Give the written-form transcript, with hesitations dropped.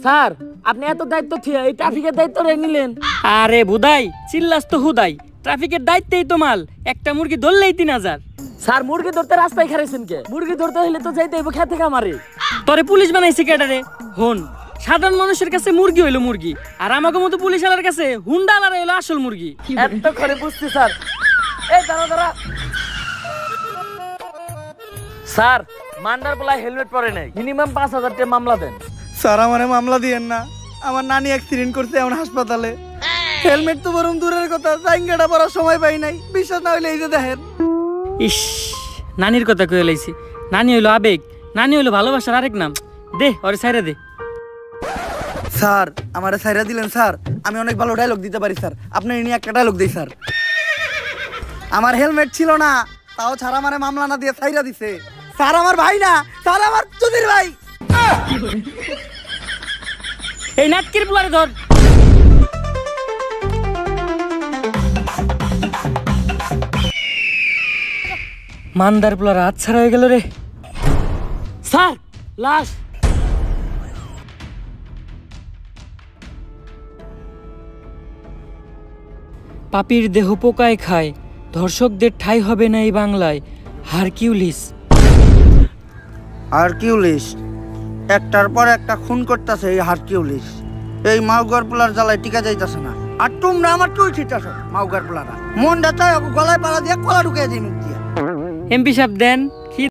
Sir আপনি এত দায়িত্ব থিয়া এই ট্রাফিকের দায়িত্ব নিলেন? আরে বুদাই চিল্লাস তো হুদাই, ট্রাফিকের দায়িত্বেই তো মাল, একটা মুরগি ধরলেই 3000। স্যার মুরগি ধরতে রাস্তায় খারাইছেন কে? মুরগি ধরতে হলে তো যাইতে হইব খেতে খামারে। তোরে পুলিশ বানাইছে কেডারে? হন, সাধারণ মানুষের কাছে মুরগি হইলো মুরগি, আর আমাকে মতো পুলিশ আলার কাছে হুন্ডা আলার হইলো আসল মুরগি। এত করে বুঝছি স্যার। এই দাঁড়া দাঁড়া স্যার, মান্ডার বলা হেলমেট পরে নাই, মিনিমাম 5000 টাকা মামলা দেন। স্যার আমারে মামলা দিয়েন না, আমার নানি অ্যাক্সিডেন্ট করছে এখন হাসপাতালে। হেলমেট তো বরং দূরের কথা, জাইঙ্গাটা পরার সময় পাই নাই। বিশ্বাস না হইলে এই যে দেখেন। ইস, নানির কথা কয়ে লাইছি। নানি হইলো আবেগ, নানি হইলো ভালোবাসার আরেক নাম। দে ওরে ছাইরা দে। স্যার আমারে ছাইরা দিলেন স্যার, আমি অনেক ভালো ডায়লগ দিতে পারি স্যার, আপনি নিয়ে একটা ডায়লগ দিই স্যার। আমার হেলমেট ছিল না, তাও ছাড়া আমারে মামলা না দিয়ে ছাইরা দিছে। স্যার আমার ভাই না, স্যার আমার চুদির ভাই। এই নাটকির পুলারে ধর। মান্দার পুলার হাত ছাড়া হয়ে গেল রে। স্যার লাশ। পাপির দেহ পোকায় খায়, ধর্ষকদের ঠাঁই হবে না এই বাংলায়। হারকিউলিস। হারকিউলিস একটার পর একটা খুন করতেছে। এই হারকিউলিস এই মাউগার পোলার জ্বালায় টিকা যাইতেছে না। আর তোমরা আমার চুল ছিটাছো মাউগার পোলারা, মনটা চাই গলায় পাড়া দিয়ে কলা ঢুকিয়ে দিই মুখ দিয়ে। এমপি সাহেব দেন।